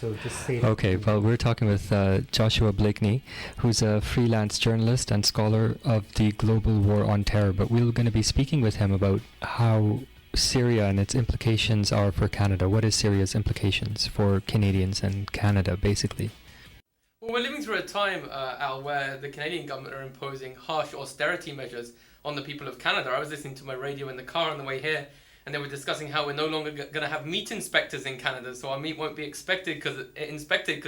So just say. Okay, well, we're talking with Joshua Blakeney, who's a freelance journalist and scholar of the global war on terror. But we're going to be speaking with him about how Syria and its implications are for Canada. What is Syria's implications for Canadians and Canada, basically? Well, we're living through a time, Al, where the Canadian government are imposing harsh austerity measures on the people of Canada. I was listening to my radio in the car on the way here, and they were discussing how we're no longer going to have meat inspectors in Canada, so our meat won't be inspected because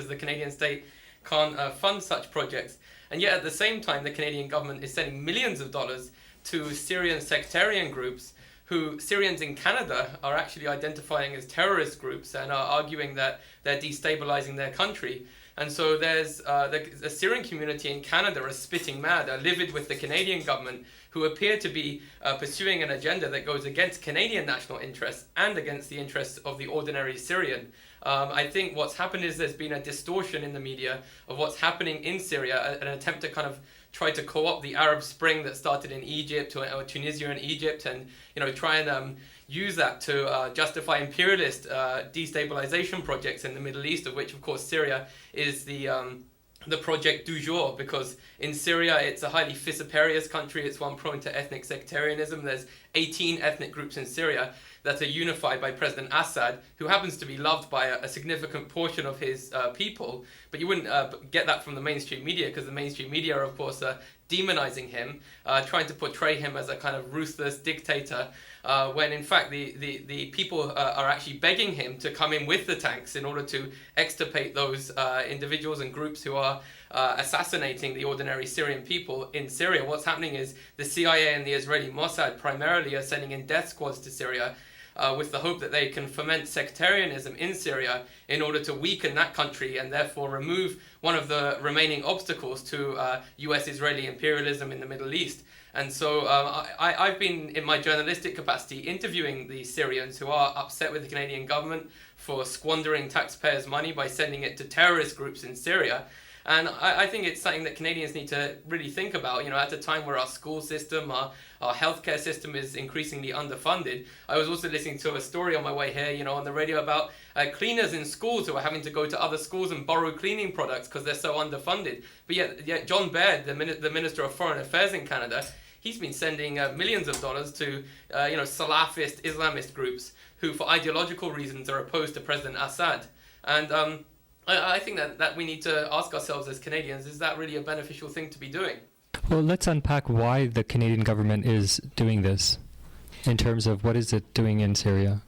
the Canadian state can't fund such projects. And yet at the same time, the Canadian government is sending millions of dollars to Syrian sectarian groups who Syrians in Canada are actually identifying as terrorist groups and are arguing that they're destabilizing their country. And so there's the Syrian community in Canada are spitting mad, are livid with the Canadian government, who appear to be pursuing an agenda that goes against Canadian national interests and against the interests of the ordinary Syrian. I think what's happened is there's been a distortion in the media of what's happening in Syria, an attempt to kind of try to co-opt the Arab Spring that started in Egypt or Tunisia and Egypt, and try and use that to justify imperialist destabilization projects in the Middle East, of which, of course, Syria is the project du jour, because in Syria it's a highly fissiparous country. It's one prone to ethnic sectarianism. There's 18 ethnic groups in Syria that are unified by President Assad, who happens to be loved by a significant portion of his people. But you wouldn't get that from the mainstream media, because the mainstream media are, of course, demonizing him, trying to portray him as a kind of ruthless dictator, when in fact the people are actually begging him to come in with the tanks in order to extirpate those individuals and groups who are assassinating the ordinary Syrian people in Syria. What's happening is the CIA and the Israeli Mossad primarily are sending in death squads to Syria with the hope that they can foment sectarianism in Syria in order to weaken that country and therefore remove one of the remaining obstacles to US-Israeli imperialism in the Middle East. And so I've been, in my journalistic capacity, interviewing the Syrians who are upset with the Canadian government for squandering taxpayers' money by sending it to terrorist groups in Syria. And I think it's something that Canadians need to really think about, at a time where our school system, our healthcare system is increasingly underfunded. I was also listening to a story on my way here, on the radio about cleaners in schools who are having to go to other schools and borrow cleaning products because they're so underfunded. But yet John Baird, the Minister of Foreign Affairs in Canada, he's been sending millions of dollars to, Salafist Islamist groups who, for ideological reasons, are opposed to President Assad. And I think that we need to ask ourselves as Canadians, is that really a beneficial thing to be doing? Well, let's unpack why the Canadian government is doing this in terms of what is it doing in Syria.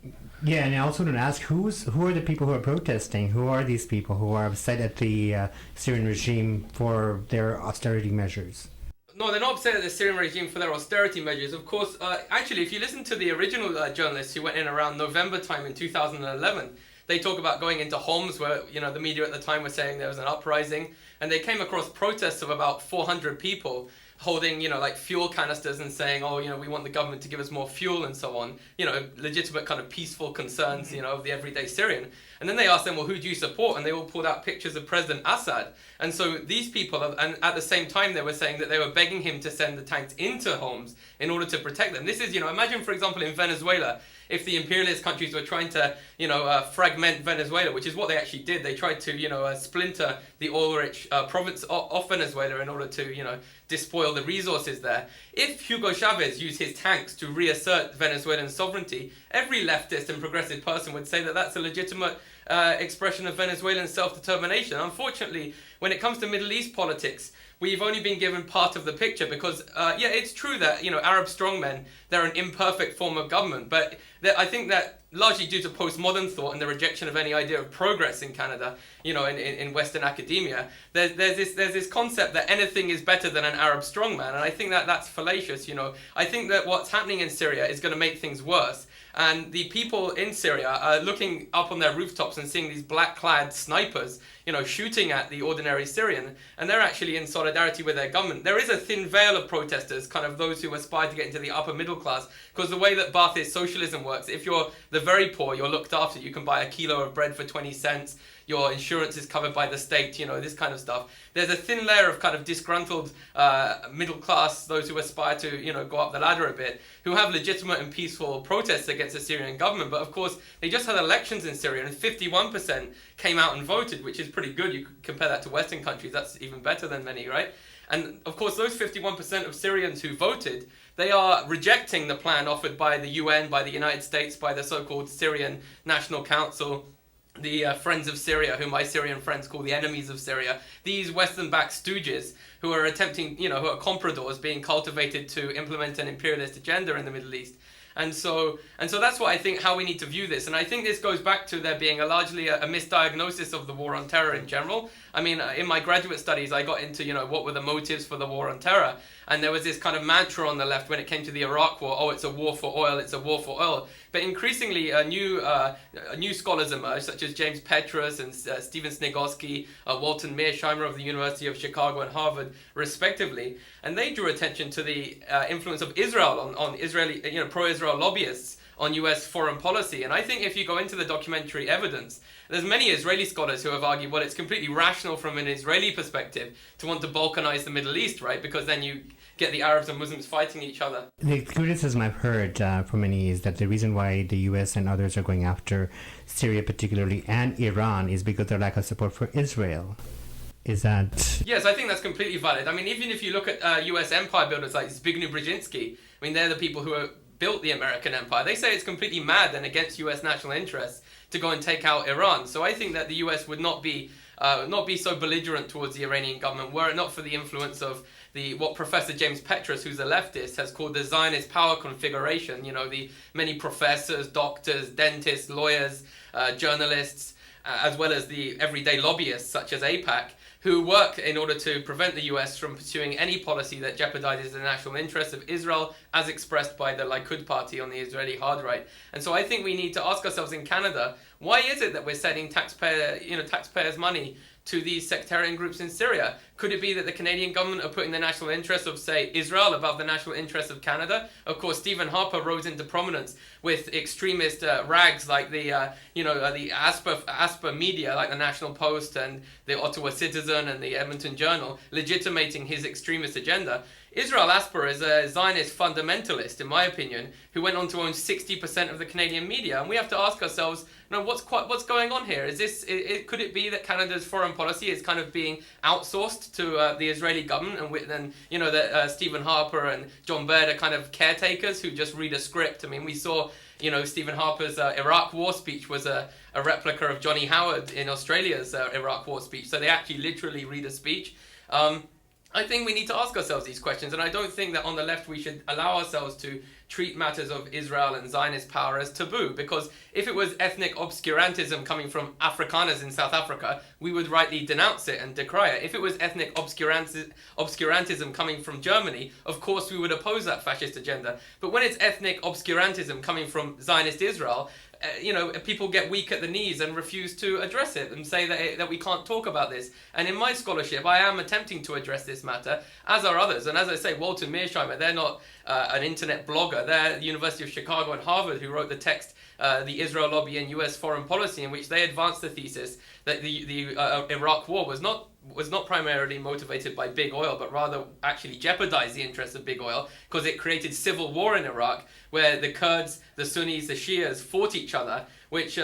Yeah, and I also want to ask, who are the people who are protesting? Who are these people who are upset at the Syrian regime for their austerity measures? No, they're not upset at the Syrian regime for their austerity measures. Of course, actually, if you listen to the original journalists who went in around November time in 2011, they talk about going into Homs, where the media at the time were saying there was an uprising, and they came across protests of about 400 people holding like fuel canisters and saying, we want the government to give us more fuel and so on, legitimate kind of peaceful concerns of the everyday Syrian. And then they asked them, well, who do you support? And they all pulled out pictures of President Assad. And so these people, and at the same time they were saying that they were begging him to send the tanks into Homs in order to protect them. This is, imagine, for example, in Venezuela, if the imperialist countries were trying to, fragment Venezuela, which is what they actually did. They tried to, splinter the oil-rich province of Venezuela in order to, despoil the resources there. If Hugo Chavez used his tanks to reassert Venezuelan sovereignty, every leftist and progressive person would say that that's a legitimate expression of Venezuelan self-determination. Unfortunately, when it comes to Middle East politics, we've only been given part of the picture because, it's true that, Arab strongmen, they're an imperfect form of government, but I think that largely due to postmodern thought and the rejection of any idea of progress in Canada, in Western academia, there's this concept that anything is better than an Arab strongman, and I think that that's fallacious. I think that what's happening in Syria is going to make things worse. And the people in Syria are looking up on their rooftops and seeing these black-clad snipers, shooting at the ordinary Syrian, and they're actually in solidarity with their government. There is a thin veil of protesters, kind of those who aspire to get into the upper middle class, because the way that Baathist socialism works, if you're the very poor, you're looked after. You can buy a kilo of bread for 20 cents. your insurance is covered by the state, this kind of stuff. There's a thin layer of kind of disgruntled middle class, those who aspire to, go up the ladder a bit, who have legitimate and peaceful protests against the Syrian government. But of course, they just had elections in Syria, and 51% came out and voted, which is pretty good. You could compare that to Western countries. That's even better than many, right? And of course, those 51% of Syrians who voted, they are rejecting the plan offered by the UN, by the United States, by the so-called Syrian National Council, the Friends of Syria, whom my Syrian friends call the enemies of Syria. These Western-backed stooges who are attempting, who are compradors being cultivated to implement an imperialist agenda in the Middle East. And so that's what I think, how we need to view this. And I think this goes back to there being largely a misdiagnosis of the war on terror in general. I mean, in my graduate studies, I got into, what were the motives for the war on terror. And there was this kind of mantra on the left when it came to the Iraq war, oh, it's a war for oil, it's a war for oil. But increasingly, new scholars emerged, such as James Petrus and Stephen Snigoski, Walton Mearsheimer of the University of Chicago and Harvard, respectively. And they drew attention to the influence of Israel on Israeli, pro-Israel lobbyists on US foreign policy. And I think if you go into the documentary evidence, there's many Israeli scholars who have argued, well, it's completely rational from an Israeli perspective to want to balkanize the Middle East, right? Because then you get the Arabs and Muslims fighting each other. The criticism I've heard from many is that the reason why the US and others are going after Syria particularly and Iran is because of their lack of support for Israel. Is that... Yes, I think that's completely valid. I mean, even if you look at US empire builders like Zbigniew Brzezinski, I mean, they're the people who built the American empire. They say it's completely mad and against US national interests to go and take out Iran. So I think that the US would not be so belligerent towards the Iranian government were it not for the influence of what Professor James Petrus, who's a leftist, has called the Zionist power configuration. The many professors, doctors, dentists, lawyers, journalists, as well as the everyday lobbyists such as AIPAC, who work in order to prevent the US from pursuing any policy that jeopardizes the national interests of Israel, as expressed by the Likud party on the Israeli hard right. And so I think we need to ask ourselves in Canada, why is it that we're sending taxpayers' money to these sectarian groups in Syria? Could it be that the Canadian government are putting the national interests of, say, Israel above the national interests of Canada? Of course, Stephen Harper rose into prominence with extremist rags like the ASPA media, like the National Post and the Ottawa Citizen and the Edmonton Journal, legitimating his extremist agenda. Israel Asper is a Zionist fundamentalist, in my opinion, who went on to own 60% of the Canadian media. And we have to ask ourselves, what's going on here? Could it be that Canada's foreign policy is kind of being outsourced to the Israeli government, and that Stephen Harper and John Baird are kind of caretakers who just read a script? I mean, we saw, Stephen Harper's Iraq war speech was a replica of Johnny Howard in Australia's Iraq war speech. So they actually literally read a speech. I think we need to ask ourselves these questions, and I don't think that on the left we should allow ourselves to treat matters of Israel and Zionist power as taboo, because if it was ethnic obscurantism coming from Afrikaners in South Africa, we would rightly denounce it and decry it. If it was ethnic obscurantism coming from Germany, of course we would oppose that fascist agenda. But when it's ethnic obscurantism coming from Zionist Israel, people get weak at the knees and refuse to address it and say that we can't talk about this. And in my scholarship, I am attempting to address this matter, as are others. And as I say, Walton Mearsheimer, they're not an internet blogger. They're the University of Chicago and Harvard who wrote the text, The Israel Lobby and US Foreign Policy, in which they advanced the thesis that the Iraq war was not primarily motivated by big oil, but rather actually jeopardized the interests of big oil, because it created civil war in Iraq, where the Kurds, the Sunnis, the Shias fought each other, which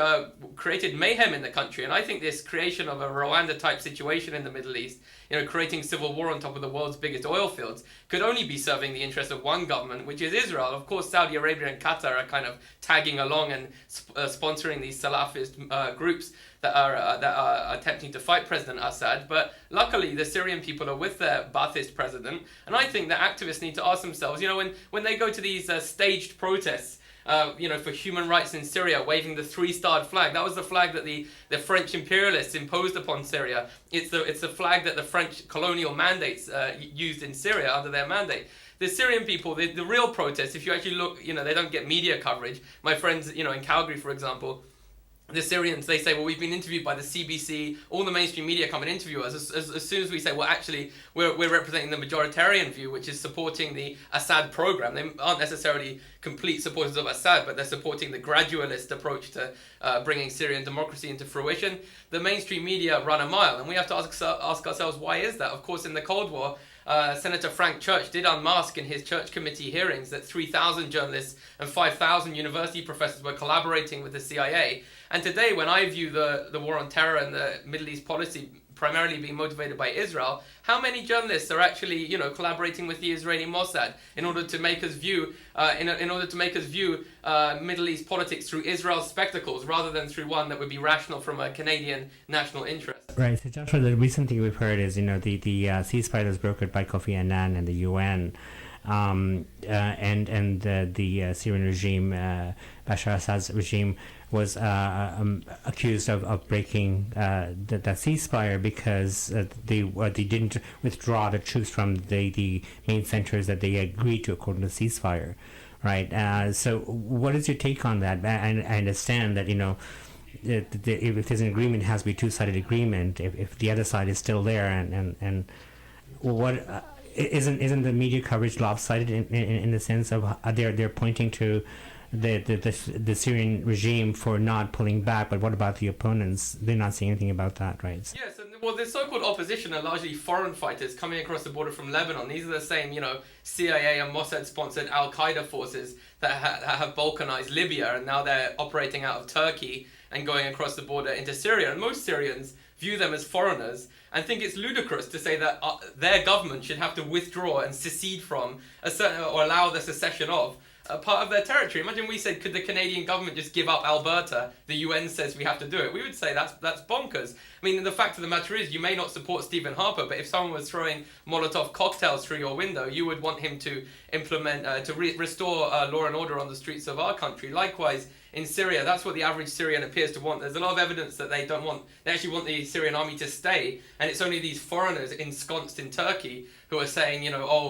created mayhem in the country. And I think this creation of a Rwanda-type situation in the Middle East, creating civil war on top of the world's biggest oil fields, could only be serving the interests of one government, which is Israel. Of course, Saudi Arabia and Qatar are kind of tagging along and sponsoring these Salafist groups that are attempting to fight President Assad. But luckily, the Syrian people are with their Ba'athist president. And I think that activists need to ask themselves, when they go to these staged protests, for human rights in Syria, waving the 3-starred flag. That was the flag that the French imperialists imposed upon Syria. It's the flag that the French colonial mandates used in Syria under their mandate. The Syrian people, the real protests, if you actually look, they don't get media coverage. My friends, in Calgary, for example, the Syrians, they say, well, we've been interviewed by the CBC, all the mainstream media come and interview us. As soon as we say, well, actually, we're representing the majoritarian view, which is supporting the Assad program. They aren't necessarily complete supporters of Assad, but they're supporting the gradualist approach to bringing Syrian democracy into fruition. The mainstream media run a mile, and we have to ask ourselves, why is that? Of course, in the Cold War, Senator Frank Church did unmask in his church committee hearings that 3,000 journalists and 5,000 university professors were collaborating with the CIA. And today, when I view the war on terror and the Middle East policy primarily being motivated by Israel, how many journalists are actually, collaborating with the Israeli Mossad in order to make us view, Middle East politics through Israel's spectacles rather than through one that would be rational from a Canadian national interest? Right. So, Joshua, the recent thing we've heard is, the ceasefire that's brokered by Kofi Annan and the UN, and the Syrian regime, Bashar Assad's regime, was accused of breaking that ceasefire because they didn't withdraw the troops from the main centers that they agreed to according to ceasefire, right? So what is your take on that? I understand that, if there's an agreement, it has to be a two-sided agreement. If the other side is still there, and what isn't the media coverage lopsided in the sense of they're pointing to the Syrian regime for not pulling back, but what about the opponents? They're not saying anything about that, right? Yes, well, the so-called opposition are largely foreign fighters coming across the border from Lebanon. These are the same, CIA and Mossad-sponsored Al-Qaeda forces that have balkanized Libya, and now they're operating out of Turkey and going across the border into Syria. And most Syrians view them as foreigners and think it's ludicrous to say that their government should have to withdraw and secede from or allow the secession of a part of their territory. Imagine we said, could the Canadian government just give up Alberta? The UN says we have to do it. We would say that's bonkers. I mean, the fact of the matter is, you may not support Stephen Harper, but if someone was throwing Molotov cocktails through your window, you would want him to implement, restore law and order on the streets of our country. Likewise, in Syria, that's what the average Syrian appears to want. There's a lot of evidence that they actually want the Syrian army to stay, and it's only these foreigners ensconced in Turkey who are saying,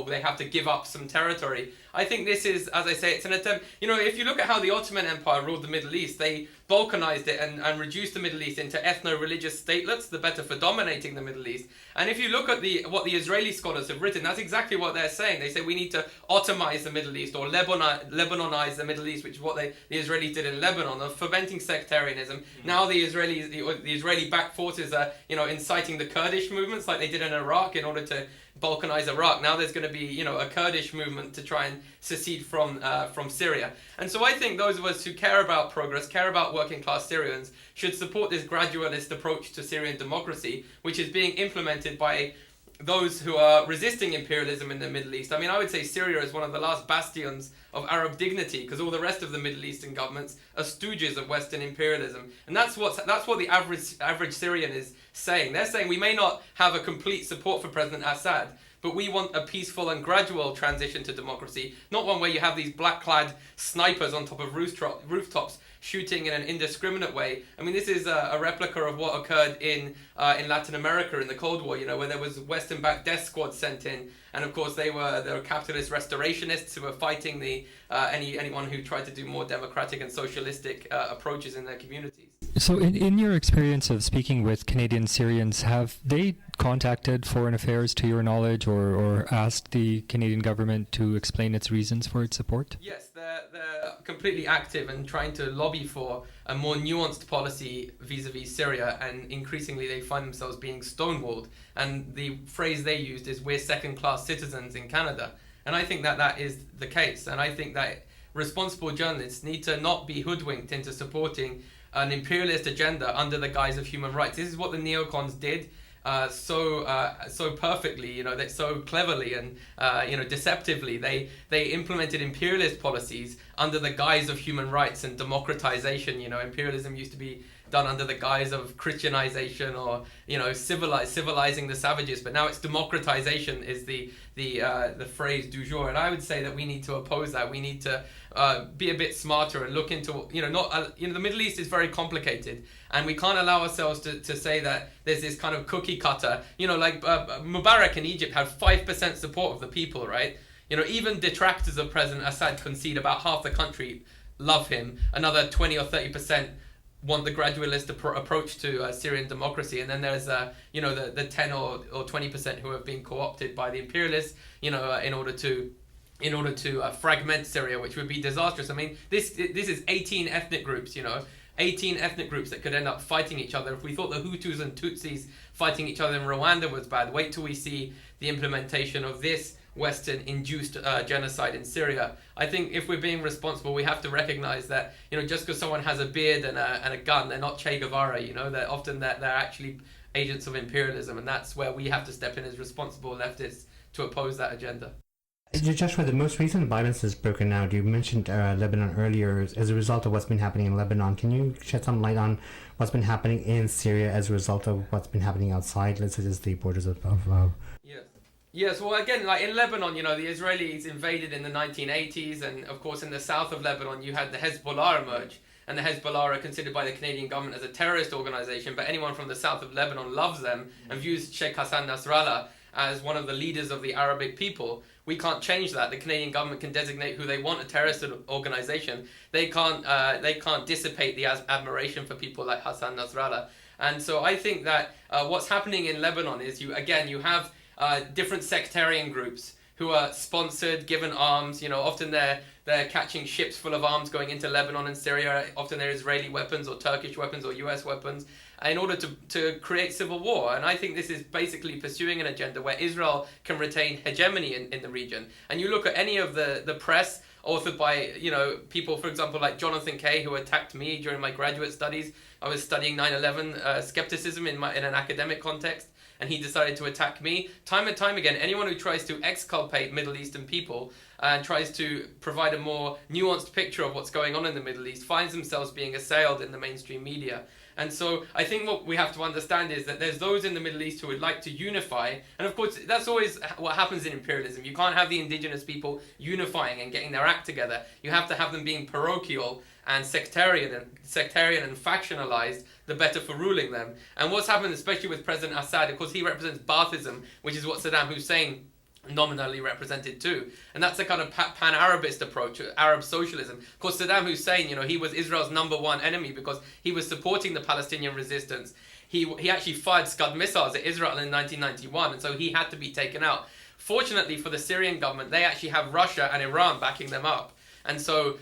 they have to give up some territory. I think this is, as I say, it's an attempt. If you look at how the Ottoman Empire ruled the Middle East, they balkanized it and reduced the Middle East into ethno-religious statelets, the better for dominating the Middle East. And if you look at what the Israeli scholars have written, that's exactly what they're saying. They say we need to Ottomanize the Middle East or Lebanonize the Middle East, which is what the Israelis did in Lebanon, of fomenting sectarianism. Now the Israeli-backed forces are, inciting the Kurdish movements like they did in Iraq in order to balkanize Iraq. Now there's going to be, a Kurdish movement to try and secede from Syria. And so I think those of us who care about progress, care about working class Syrians, should support this gradualist approach to Syrian democracy, which is being implemented by those who are resisting imperialism in the Middle East. I mean, I would say Syria is one of the last bastions of Arab dignity, because all the rest of the Middle Eastern governments are stooges of Western imperialism. And that's what the average Syrian is saying. They're saying we may not have a complete support for President Assad, but we want a peaceful and gradual transition to democracy, not one where you have these black-clad snipers on top of rooftops shooting in an indiscriminate way. I mean, this is a replica of what occurred in Latin America in the Cold War, where there was Western-backed death squads sent in, and of course they were capitalist restorationists who were fighting anyone who tried to do more democratic and socialistic approaches in their communities. So in your experience of speaking with Canadian Syrians, have they contacted Foreign Affairs, to your knowledge, or asked the Canadian government to explain its reasons for its support? Yes, they're completely active and trying to lobby for a more nuanced policy vis-a-vis Syria, and increasingly they find themselves being stonewalled. And the phrase they used is, we're second-class citizens in Canada. And I think that is the case. And I think that responsible journalists need to not be hoodwinked into supporting an imperialist agenda under the guise of human rights. This is what the neocons did so perfectly, that so cleverly and deceptively. They implemented imperialist policies under the guise of human rights and democratization. Imperialism used to be done under the guise of Christianization or civilizing the savages, but now it's democratization is the phrase du jour. And I would say that we need to oppose that. We need to be a bit smarter and look into the Middle East is very complicated, and we can't allow ourselves to say that there's this kind of cookie cutter. Like Mubarak in Egypt had 5% support of the people, right? Even detractors of President Assad concede about half the country love him. Another 20 or 30% want the gradualist approach to Syrian democracy, and then there's the 10 or 20% who have been co-opted by the imperialists, in order to fragment Syria, which would be disastrous. I mean, this is 18 ethnic groups, 18 ethnic groups that could end up fighting each other. If we thought the Hutus and Tutsis fighting each other in Rwanda was bad, wait till we see the implementation of this Western-induced genocide in Syria. I think if we're being responsible, we have to recognize that, just because someone has a beard and a gun, they're not Che Guevara. They're often they're actually agents of imperialism, and that's where we have to step in as responsible leftists to oppose that agenda. Joshua, the most recent violence has broken out. You mentioned Lebanon earlier as a result of what's been happening in Lebanon. Can you shed some light on what's been happening in Syria as a result of what's been happening outside, let's say, the borders of Yes, well, again, like in Lebanon, the Israelis invaded in the 1980s, and of course in the south of Lebanon you had the Hezbollah emerge, and the Hezbollah are considered by the Canadian government as a terrorist organization, but anyone from the south of Lebanon loves them and views Sheikh Hassan Nasrallah as one of the leaders of the Arabic people. We can't change that. The Canadian government can designate who they want a terrorist organization. They can't dissipate the admiration for people like Hassan Nasrallah. And so I think that what's happening in Lebanon is you have different sectarian groups who are sponsored, given arms. Often they're catching ships full of arms going into Lebanon and Syria. Often they're Israeli weapons or Turkish weapons or US weapons in order to create civil war. And I think this is basically pursuing an agenda where Israel can retain hegemony in the region. And you look at any of the press authored by people, for example, like Jonathan Kay, who attacked me during my graduate studies. I was studying 9/11 skepticism in an academic context, and he decided to attack me. Time and time again, anyone who tries to exculpate Middle Eastern people and tries to provide a more nuanced picture of what's going on in the Middle East finds themselves being assailed in the mainstream media. And so I think what we have to understand is that there's those in the Middle East who would like to unify. And of course, that's always what happens in imperialism. You can't have the indigenous people unifying and getting their act together. You have to have them being parochial and sectarian and factionalized, the better for ruling them. And what's happened, especially with President Assad, of course, he represents Baathism, which is what Saddam Hussein nominally represented too. And that's a kind of pan-Arabist approach, Arab socialism. Of course, Saddam Hussein, he was Israel's number one enemy because he was supporting the Palestinian resistance. He actually fired Scud missiles at Israel in 1991, and so he had to be taken out. Fortunately for the Syrian government, they actually have Russia and Iran backing them up. And so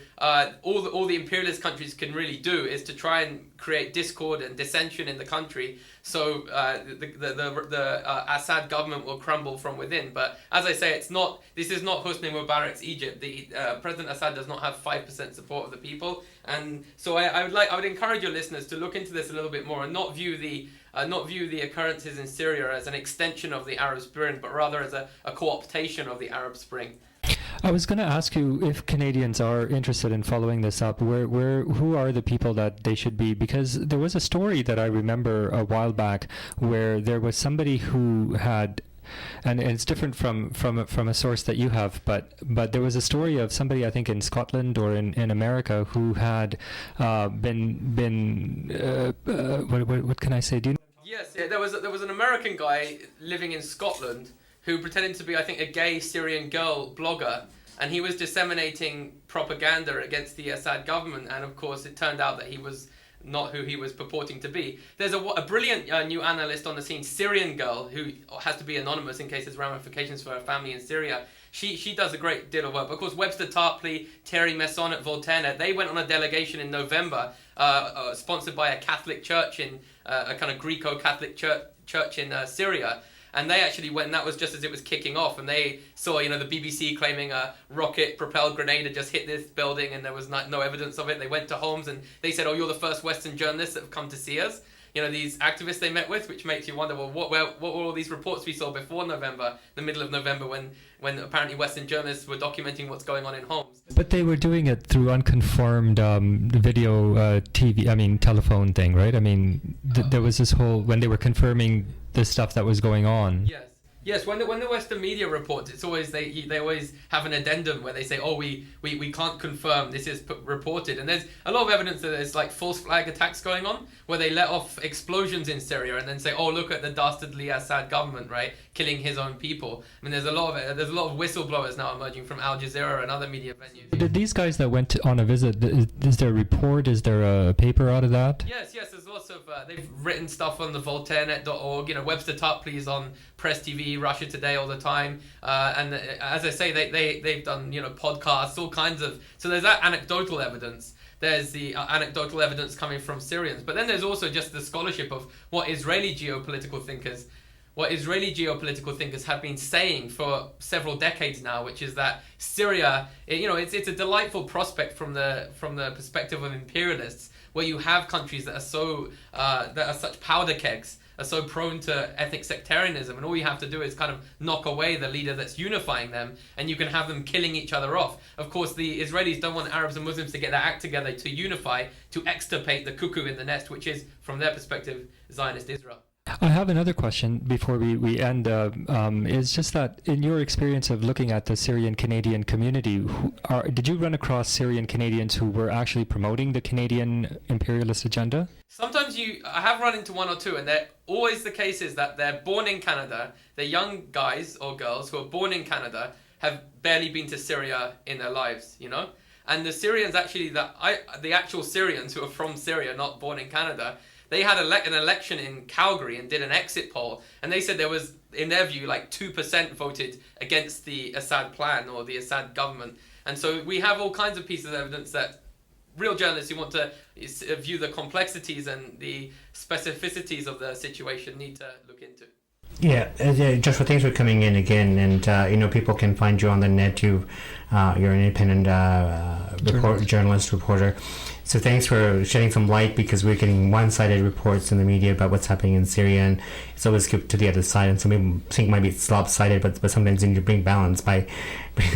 all the imperialist countries can really do is to try and create discord and dissension in the country, so the Assad government will crumble from within. But as I say, this is not Hosni Mubarak's Egypt. The President Assad does not have 5% support of the people, and so I would encourage your listeners to look into this a little bit more and not view the occurrences in Syria as an extension of the Arab Spring, but rather as a co-optation of the Arab Spring. I was going to ask you if Canadians are interested in following this up. Who are the people that they should be? Because there was a story that I remember a while back where there was somebody who had, and it's different from a source that you have, but there was a story of somebody, I think in Scotland or in America, who had been what can I say? Do you know? Yes, yeah, there was an American guy living in Scotland who pretended to be, I think, a gay Syrian girl blogger, and he was disseminating propaganda against the Assad government, and of course it turned out that he was not who he was purporting to be. There's a brilliant new analyst on the scene, Syrian girl, who has to be anonymous in case there's ramifications for her family in Syria. She does a great deal of work. Of course, Webster Tarpley, Thierry Messon at Voltaire, they went on a delegation in November, sponsored by a Catholic church a kind of Greco-Catholic church in Syria. And they actually went, and that was just as it was kicking off, and they saw, the BBC claiming a rocket-propelled grenade had just hit this building, and there was no evidence of it. They went to Holmes, and they said, "Oh, you're the first Western journalists that have come to see us." These activists they met with, which makes you wonder, well, what were all these reports we saw before November, the middle of November, when apparently Western journalists were documenting what's going on in Homs? But they were doing it through unconfirmed video, telephone thing, right? There was this whole, when they were confirming the stuff that was going on. Yes. Yes, when the Western media reports, it's always they always have an addendum where they say, oh, we can't confirm this is reported, and there's a lot of evidence that there's like false flag attacks going on where they let off explosions in Syria and then say, oh, look at the dastardly Assad government, right, killing his own people. I mean, there's a lot of whistleblowers now emerging from Al Jazeera and other media venues. Did these guys that went on a visit, is there a report? Is there a paper out of that? Yes, there's lots of they've written stuff on the VoltaireNet.org, Webster Tarpley's on Press TV, Russia Today all the time, and as I say, they've done podcasts, all kinds of. So there's that anecdotal evidence. There's the anecdotal evidence coming from Syrians, but then there's also just the scholarship of what Israeli geopolitical thinkers have been saying for several decades now, which is that Syria, it's a delightful prospect from the perspective of imperialists, where you have countries that are such powder kegs, are so prone to ethnic sectarianism, and all you have to do is kind of knock away the leader that's unifying them, and you can have them killing each other off. Of course, the Israelis don't want Arabs and Muslims to get their act together to unify, to extirpate the cuckoo in the nest, which is, from their perspective, Zionist Israel. I have another question before we end. Is just that in your experience of looking at the Syrian Canadian community, did you run across Syrian Canadians who were actually promoting the Canadian imperialist agenda? Sometimes I have run into one or two, and they're always the case is that they're born in Canada. They're young guys or girls who are born in Canada, have barely been to Syria in their lives, And the Syrians actually, the actual Syrians who are from Syria, not born in Canada, they had an election in Calgary and did an exit poll, and they said there was, in their view, like 2% voted against the Assad plan or the Assad government. And so we have all kinds of pieces of evidence that real journalists who want to view the complexities and the specificities of the situation need to look into. Yeah, Joshua, thanks for coming in again, and people can find you on the net. You're an independent journalist, reporter. So thanks for shedding some light, because we're getting one-sided reports in the media about what's happening in Syria, and it's always good to the other side, and some people think it might be lopsided, but sometimes you need to bring balance by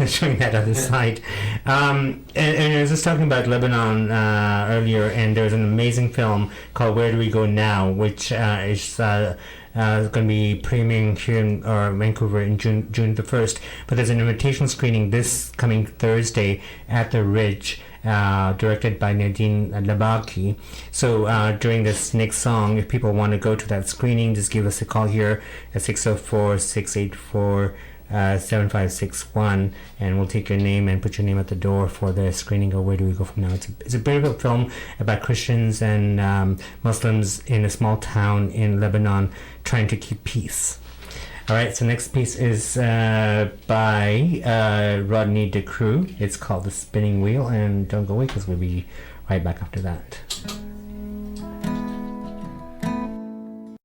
showing that other side. And I was just talking about Lebanon earlier, and there's an amazing film called Where Do We Go Now, which is going to be premiering here in Vancouver in June the 1st, but there's an invitation screening this coming Thursday at the Ridge, directed by Nadine Labaki. So during this next song, if people want to go to that screening, just give us a call here at 604-684-7561, and we'll take your name and put your name at the door for the screening of Where Do We Go From Now. It's a beautiful film about Christians and Muslims in a small town in Lebanon trying to keep peace. All right, so next piece is by Rodney DeCrue. It's called The Spinning Wheel, and don't go away because we'll be right back after that.